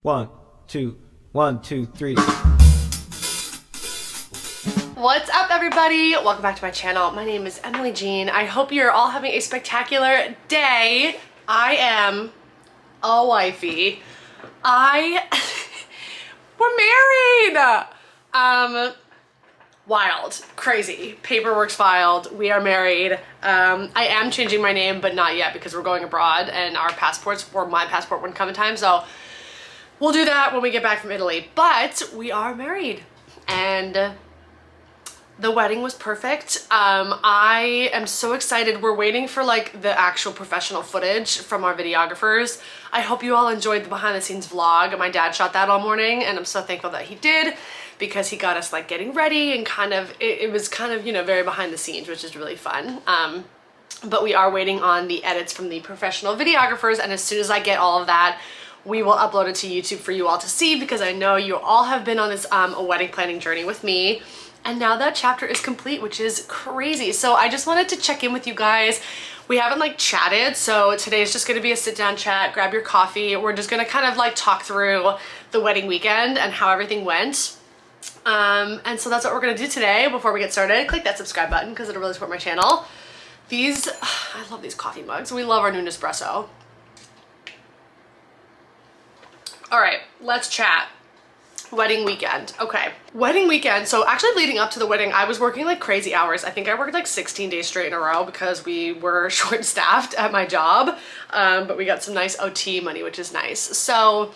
One, two, one, two, three. What's up, everybody? Welcome back to my channel. My name is Emily Jean. I hope you're all having a spectacular day. I am a wifey. We're married! Wild, crazy. Paperwork's filed. We are married. I am changing my name, but not yet because we're going abroad and our passports, or my passport, wouldn't come in time. So we'll do that when we get back from Italy. But we are married and the wedding was perfect. I am so excited. We're waiting for like the actual professional footage from our videographers. I hope you all enjoyed the behind the scenes vlog. My dad shot that all morning and I'm so thankful that he did, because he got us like getting ready and kind of, it was kind of, you know, very behind the scenes, which is really fun. But we are waiting on the edits from the professional videographers, and as soon as I get all of that, we will upload it to YouTube for you all to see, because I know you all have been on this a wedding planning journey with me. And now that chapter is complete, which is crazy. So I just wanted to check in with you guys. We haven't like chatted, so today's just gonna be a sit down chat, grab your coffee. We're just gonna kind of like talk through the wedding weekend and how everything went. And so that's what we're gonna do today. Before we get started, click that subscribe button because it'll really support my channel. These, I love these coffee mugs. We love our new Nespresso. All right, let's chat. Wedding weekend. Okay, wedding weekend. So actually leading up to the wedding, I was working like crazy hours. I think I worked like 16 days straight in a row because we were short-staffed at my job, but we got some nice OT money, which is nice. So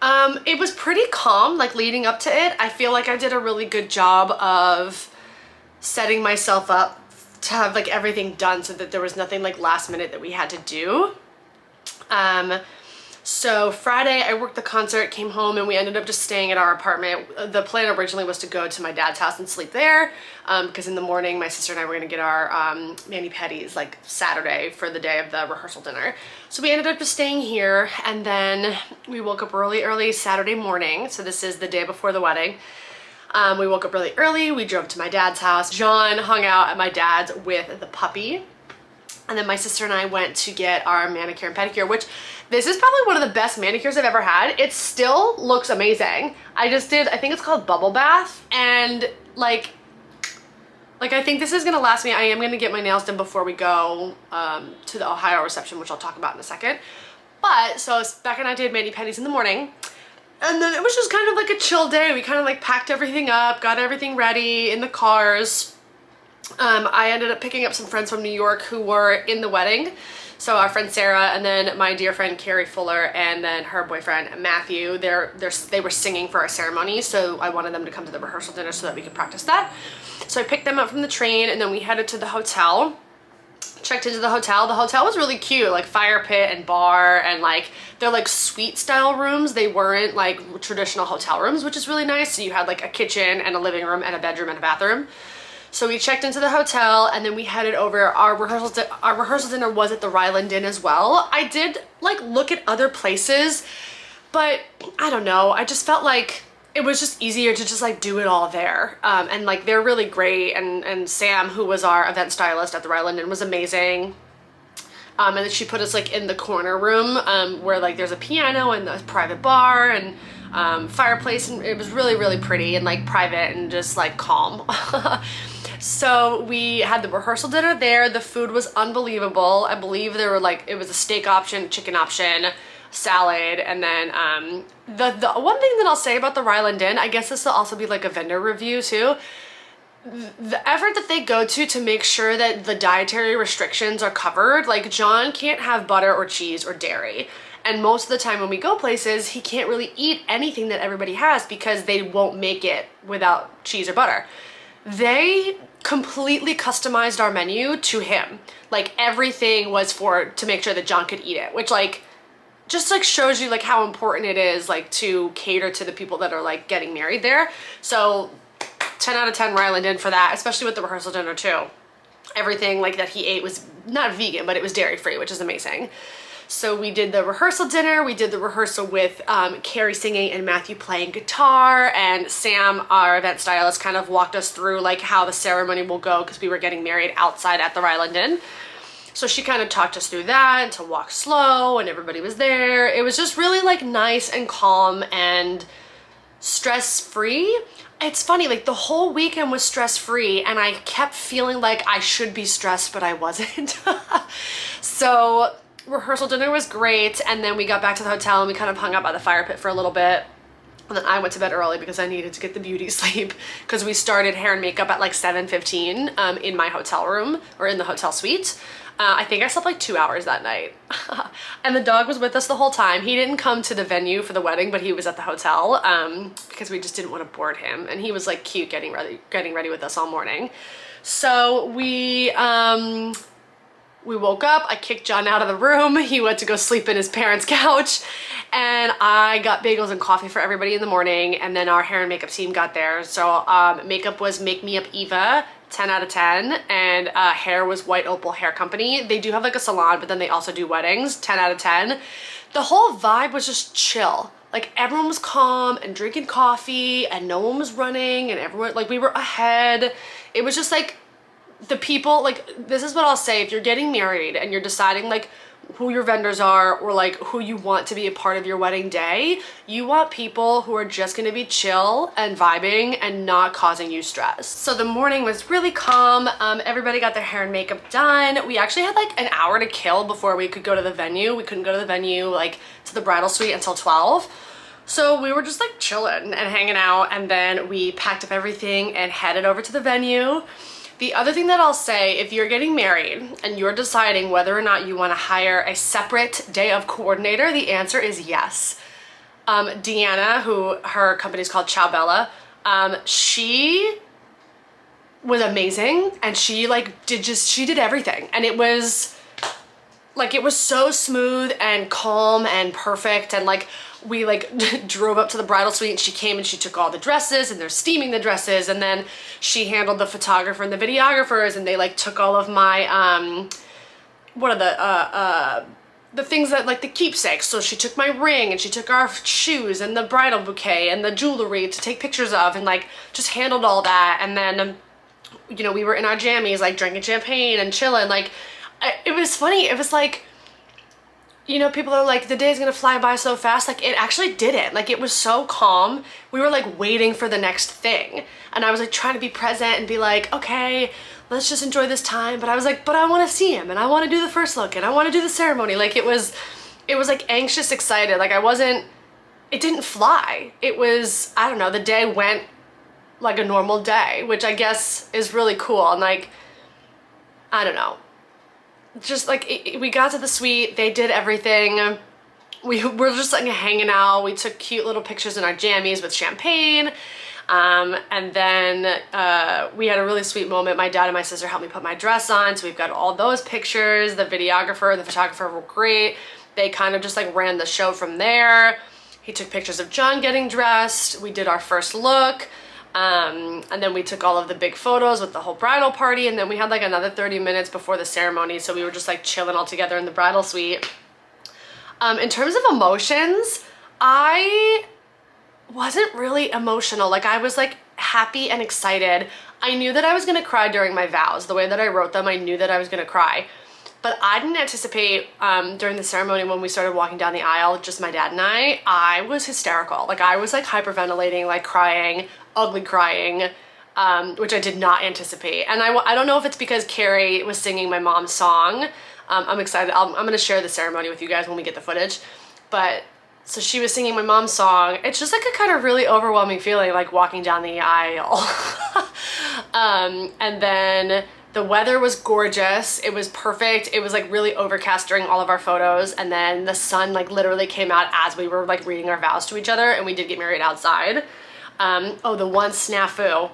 it was pretty calm, like leading up to it. I feel like I did a really good job of setting myself up to have like everything done so that there was nothing like last minute that we had to do. So Friday I worked the concert, came home, and we ended up just staying at our apartment. The plan originally was to go to my dad's house and sleep there, because in the morning my sister and I were gonna get our mani-pedis like Saturday for the day of the rehearsal dinner. So we ended up just staying here, and then we woke up early Saturday morning. So this is the day before the wedding. We woke up really early, we drove to my dad's house. John hung out at my dad's with the puppy. And then my sister and I went to get our manicure and pedicure, which this is probably one of the best manicures I've ever had. It still looks amazing. I just did, I think it's called Bubble Bath. And like I think this is gonna last me. I am gonna get my nails done before we go to the Ohio reception, which I'll talk about in a second. But so Becca and I did mani-pedis in the morning. And then it was just kind of like a chill day. We kind of like packed everything up, got everything ready in the cars. I ended up picking up some friends from New York who were in the wedding. So our friend Sarah, and then my dear friend Carrie Fuller, and then her boyfriend Matthew. They were singing for our ceremony, so I wanted them to come to the rehearsal dinner so that we could practice that. So I picked them up from the train, and then we headed to the hotel. Checked into the hotel. The hotel was really cute, like fire pit and bar, and like they're like suite style rooms. They weren't like traditional hotel rooms, which is really nice. So you had like a kitchen and a living room and a bedroom and a bathroom. So we checked into the hotel, and then we headed over. Our rehearsal dinner was at the Ryland Inn as well. I did like look at other places, but I don't know. I just felt like it was just easier to just like do it all there. And like they're really great. And Sam, who was our event stylist at the Ryland Inn, was amazing. And then she put us like in the corner room where like there's a piano and a private bar and fireplace, and it was really, really pretty and like private and just like calm. So we had the rehearsal dinner there. The food was unbelievable. I believe there were like, it was a steak option, chicken option, salad, and then the one thing that I'll say about the Ryland Inn, I guess this will also be like a vendor review too. The effort that they go to make sure that the dietary restrictions are covered. Like John can't have butter or cheese or dairy. And most of the time when we go places, he can't really eat anything that everybody has because they won't make it without cheese or butter. They completely customized our menu to him. Like everything was to make sure that John could eat it, which like just like shows you like how important it is like to cater to the people that are like getting married there. So 10 out of 10 Ryland Inn for that, especially with the rehearsal dinner too. Everything like that he ate was not vegan, but it was dairy free, which is amazing. So we did the rehearsal dinner. We did the rehearsal with Carrie singing and Matthew playing guitar, and Sam, our event stylist, kind of walked us through like how the ceremony will go because we were getting married outside at the Ryland Inn. So she kind of talked us through that and to walk slow, and everybody was there. It was just really like nice and calm and stress-free. It's funny, like the whole weekend was stress-free and I kept feeling like I should be stressed, but I wasn't. So rehearsal dinner was great, and then we got back to the hotel and we kind of hung out by the fire pit for a little bit. And then I went to bed early because I needed to get the beauty sleep, because we started hair and makeup at like 7:15 in my hotel room, or in the hotel suite. I think I slept like 2 hours that night. And the dog was with us the whole time. He didn't come to the venue for the wedding, but he was at the hotel because we just didn't want to board him. And he was like cute getting ready with us all morning. So we woke up, I kicked John out of the room. He went to go sleep in his parents' couch, and I got bagels and coffee for everybody in the morning, and then our hair and makeup team got there. So makeup was Make Me Up Eva, 10 out of 10, and hair was White Opal Hair Company. They do have like a salon, but then they also do weddings, 10 out of 10. The whole vibe was just chill. Like everyone was calm and drinking coffee, and no one was running, and everyone, like we were ahead. It was just like, the people, like, this is what I'll say, if you're getting married and you're deciding like who your vendors are, or like who you want to be a part of your wedding day, you want people who are just gonna be chill and vibing and not causing you stress. So the morning was really calm. Everybody got their hair and makeup done. We actually had like an hour to kill before we could go to the venue. We couldn't go to the venue, like to the bridal suite, until 12. So we were just like chilling and hanging out, and then we packed up everything and headed over to the venue. The other thing that I'll say, if you're getting married and you're deciding whether or not you want to hire a separate day of coordinator, the answer is yes. Deanna, who her company is called Ciao Bella, she was amazing, and she like she did everything, and it was so smooth and calm and perfect. And like we like drove up to the bridal suite, and she came and she took all the dresses, and they're steaming the dresses, and then she handled the photographer and the videographers, and they like took all of my what are the things that like the keepsakes. So she took my ring, and she took our shoes and the bridal bouquet and the jewelry to take pictures of, and like just handled all that. And then you know, we were in our jammies like drinking champagne and chilling. Like it was funny. It was like, you know, people are like, the day's gonna fly by so fast. Like it actually didn't. Like it was so calm. We were like waiting for the next thing, and I was like trying to be present and be like, okay, let's just enjoy this time. But I was like, but I want to see him, and I want to do the first look, and I want to do the ceremony. Like it was like anxious, excited. Like it didn't fly. It was, I don't know, the day went like a normal day, which I guess is really cool. And like, I don't know. Just like we got to the suite, they did everything. We were just like hanging out. We took cute little pictures in our jammies with champagne. And then we had a really sweet moment. My dad and my sister helped me put my dress on, so we've got all those pictures. The videographer and the photographer were great. They kind of just like ran the show from there. He took pictures of John getting dressed. We did our first look. And then we took all of the big photos with the whole bridal party, and then we had like another 30 minutes before the ceremony, so we were just like chilling all together in the bridal suite. In terms of emotions, I wasn't really emotional. Like I was like happy and excited. I knew that I was gonna cry during my vows. The way that I wrote them, I knew that I was gonna cry. But I didn't anticipate during the ceremony, when we started walking down the aisle, just my dad and I was hysterical. Like I was like hyperventilating, like crying, ugly crying, which I did not anticipate. And I don't know if it's because Carrie was singing my mom's song. I'm excited. I'm gonna share the ceremony with you guys when we get the footage. But so she was singing my mom's song. It's just like a kind of really overwhelming feeling, like walking down the aisle. And then the weather was gorgeous. It was perfect. It was like really overcast during all of our photos. And then the sun like literally came out as we were like reading our vows to each other, and we did get married outside. Oh, the one snafu.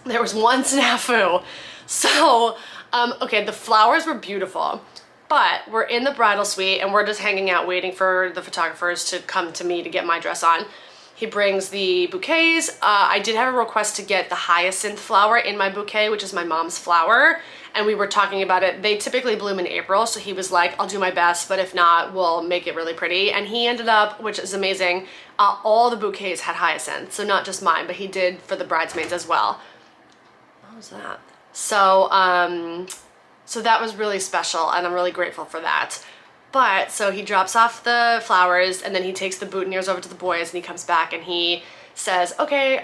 There was one snafu. So, okay, the flowers were beautiful, but we're in the bridal suite and we're just hanging out waiting for the photographers to come to me to get my dress on. He brings the bouquets. I did have a request to get the hyacinth flower in my bouquet, which is my mom's flower, and we were talking about it. They typically bloom in April, so he was like, I'll do my best, but if not, we'll make it really pretty. And he ended up, which is amazing, all the bouquets had hyacinth, so not just mine, but he did for the bridesmaids as well. What was that? So, So that was really special, and I'm really grateful for that. But so he drops off the flowers, and then he takes the boutonnieres over to the boys, and he comes back and he says, okay,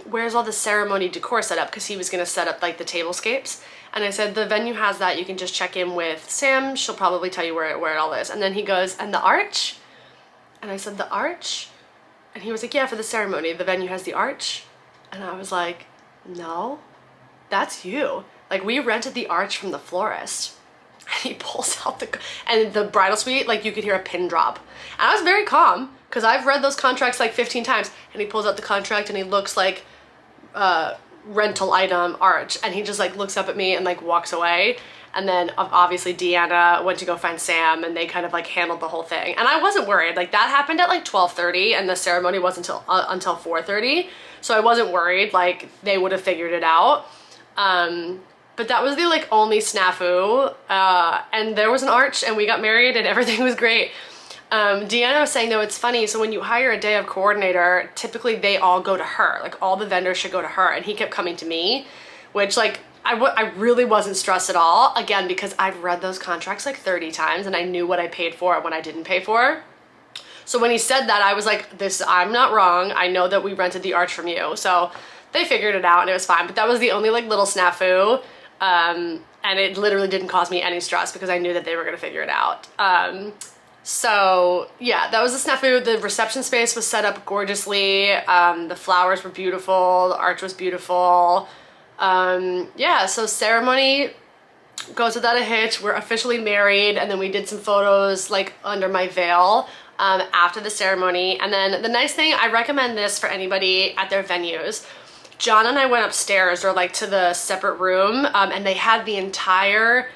where's all the ceremony decor set up? Because he was gonna set up like the tablescapes. And I said, the venue has that. You can just check in with Sam. She'll probably tell you where it all is. And then he goes, and the arch? And I said, the arch? And he was like, yeah, for the ceremony. The venue has the arch. And I was like, no, that's you. Like, we rented the arch from the florist. And he pulls out and the bridal suite, like, you could hear a pin drop. And I was very calm, because I've read those contracts like 15 times. And he pulls out the contract and he looks like, rental item arch, and he just like looks up at me and like walks away. And then obviously Deanna went to go find Sam, and they kind of like handled the whole thing. And I wasn't worried. Like, that happened at like 12:30, and the ceremony wasn't until 4:30. So I wasn't worried. Like, they would have figured it out. But that was the like only snafu. And there was an arch, and we got married, and everything was great. Deanna was saying, though, it's funny, so when you hire a day of coordinator, typically they all go to her. Like, all the vendors should go to her, and he kept coming to me, which, like, I really wasn't stressed at all, again, because I've read those contracts like 30 times, and I knew what I paid for and what I didn't pay for. So when he said that, I was like, I'm not wrong. I know that we rented the arch from you. So they figured it out, and it was fine. But that was the only, like, little snafu, and it literally didn't cause me any stress, because I knew that they were going to figure it out. So yeah, that was the snafu. The reception space was set up gorgeously. The flowers were beautiful. The arch was beautiful. Yeah, so ceremony goes without a hitch. We're officially married, and then we did some photos like under my veil after the ceremony. And then the nice thing, I recommend this for anybody at their venues. John and I went upstairs, or like to the separate room, and they had the entire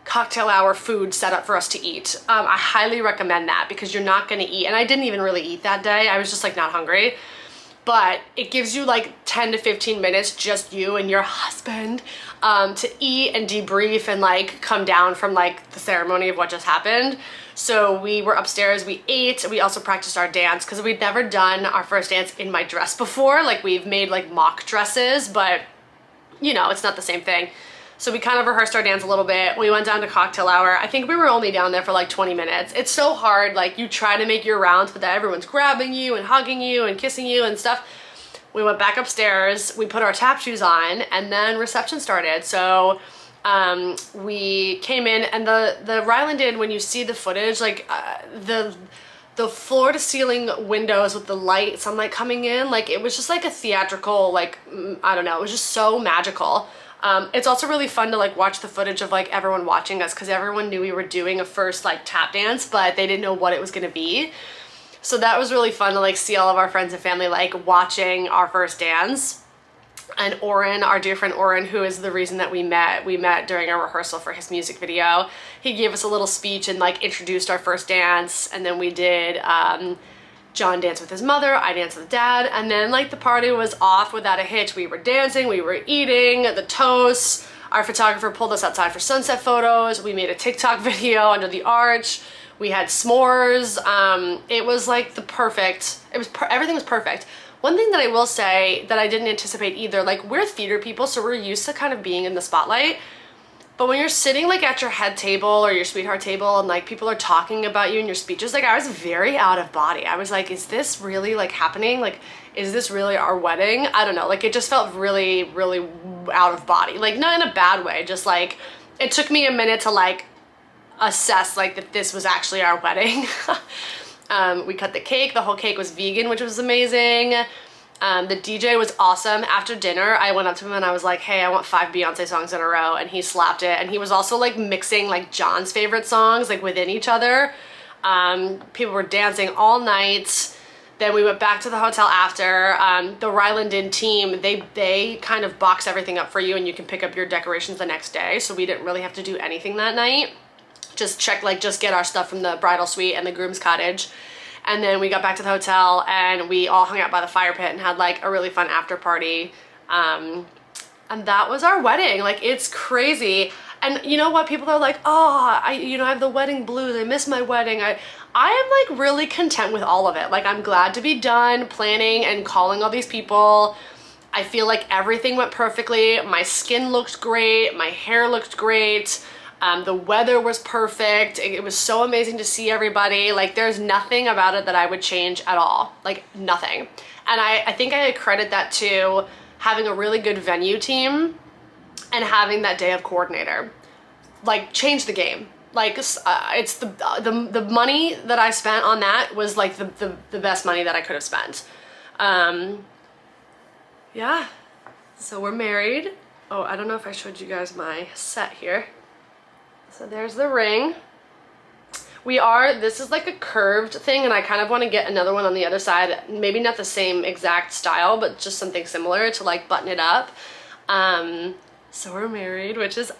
cocktail hour food set up for us to eat. I highly recommend that, because you're not gonna eat, and I didn't even really eat that day. I was just like not hungry, but it gives you like 10 to 15 minutes, just you and your husband, to eat and debrief and like come down from like the ceremony of what just happened. So we were upstairs, we ate, we also practiced our dance, because we'd never done our first dance in my dress before. Like, we've made like mock dresses, but you know, it's not the same thing. So we kind of rehearsed our dance a little bit. We went down to cocktail hour. I think we were only down there for like 20 minutes. It's so hard. Like, you try to make your rounds, but then everyone's grabbing you and hugging you and kissing you and stuff. We went back upstairs. We put our tap shoes on, and then reception started. So we came in, and the Ryland Inn, when you see the footage, like the floor to ceiling windows with the light, sunlight coming in, like, it was just like a theatrical, like, I don't know, it was just so magical. It's also really fun to like watch the footage of like everyone watching us, because everyone knew we were doing a first like tap dance, but they didn't know what it was gonna be. So that was really fun to like see all of our friends and family like watching our first dance. And Oren, our dear friend Oren, who is the reason that we met during our rehearsal for his music video. He gave us a little speech and like introduced our first dance, and then we did John danced with his mother, I danced with dad, and then like the party was off without a hitch. We were dancing, we were eating the toast. Our photographer pulled us outside for sunset photos. We made a TikTok video under the arch. We had s'mores. It was like the perfect, everything was perfect. One thing that I will say that I didn't anticipate either, like, we're theater people, so we're used to kind of being in the spotlight. But when you're sitting like at your head table or your sweetheart table, and like people are talking about you in your speeches, like, I was very out of body. I was like, is this really like happening? Like, is this really our wedding? I don't know. Like, it just felt really, really out of body. Like, not in a bad way, just like, it took me a minute to like assess like that this was actually our wedding. We cut the cake. The whole cake was vegan, which was amazing. The DJ was awesome. After dinner, I went up to him and I was like, hey, I want 5 Beyonce songs in a row, and he slapped it. And he was also like mixing like John's favorite songs like within each other. People were dancing all night. Then we went back to the hotel after. The Ryland Inn team, they kind of box everything up for you, and you can pick up your decorations the next day. So we didn't really have to do anything that night. Just get our stuff from the bridal suite and the groom's cottage. And then we got back to the hotel and we all hung out by the fire pit and had like a really fun after party. And that was our wedding. Like, it's crazy. And you know what? People are like, oh, I have the wedding blues. I miss my wedding. I am like really content with all of it. Like, I'm glad to be done planning and calling all these people. I feel like everything went perfectly. My skin looked great. My hair looked great. The weather was perfect. It was so amazing to see everybody. Like, there's nothing about it that I would change at all. Like, nothing. And I think I credit that to having a really good venue team and having that day of coordinator. Like, change the game. Like, it's the money that I spent on that was like the best money that I could have spent. Yeah, so we're married. Oh, I don't know if I showed you guys my set here. So there's the ring. This is like a curved thing, and I kind of want to get another one on the other side. Maybe not the same exact style, but just something similar to like button it up. So we're married, which is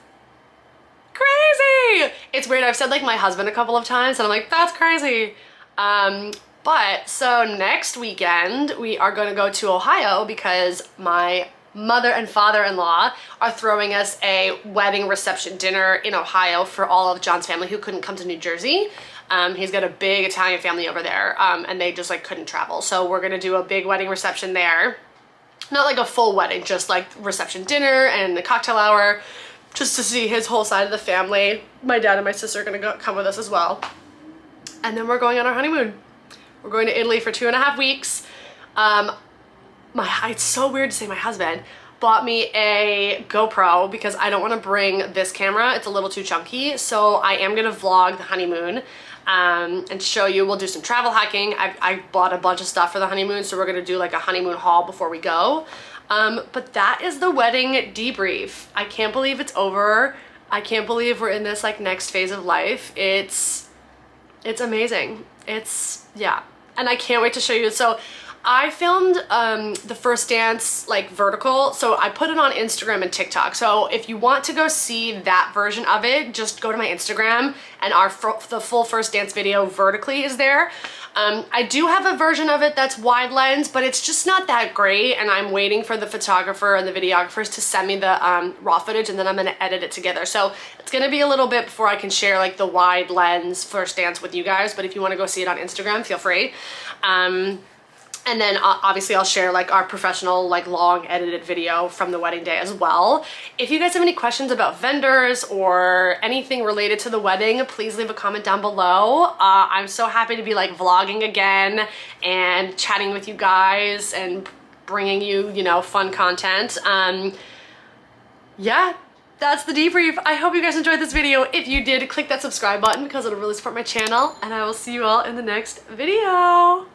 crazy. It's weird. I've said like my husband a couple of times, and I'm like, that's crazy. But so next weekend we are going to go to Ohio because my mother and father-in-law are throwing us a wedding reception dinner in Ohio for all of John's family who couldn't come to New Jersey. He's got a big Italian family over there, and they just like couldn't travel. So we're gonna do a big wedding reception there. Not like a full wedding, just like reception dinner and the cocktail hour, just to see his whole side of the family. My dad and my sister are gonna come with us as well. And then we're going on our honeymoon. We're going to Italy for 2.5 weeks. It's so weird to say my husband bought me a GoPro because I don't want to bring this camera. It's a little too chunky. So I am going to vlog the honeymoon and show you. We'll do some travel hacking. I bought a bunch of stuff for the honeymoon, so we're going to do like a honeymoon haul before we go. But that is the wedding debrief. I can't believe it's over. I can't believe we're in this like next phase of life. It's amazing. Yeah. And I can't wait to show you. So I filmed the first dance like vertical, so I put it on Instagram and TikTok. So if you want to go see that version of it, just go to my Instagram, and the full first dance video vertically is there. I do have a version of it that's wide lens, but it's just not that great, and I'm waiting for the photographer and the videographers to send me the raw footage, and then I'm gonna edit it together. So it's gonna be a little bit before I can share like the wide lens first dance with you guys, but if you wanna go see it on Instagram, feel free. And then obviously I'll share like our professional like long edited video from the wedding day as well. If you guys have any questions about vendors or anything related to the wedding, please leave a comment down below. I'm so happy to be like vlogging again and chatting with you guys and bringing you, you know, fun content. Yeah, that's the debrief. I hope you guys enjoyed this video. If you did, click that subscribe button because it'll really support my channel, and I will see you all in the next video.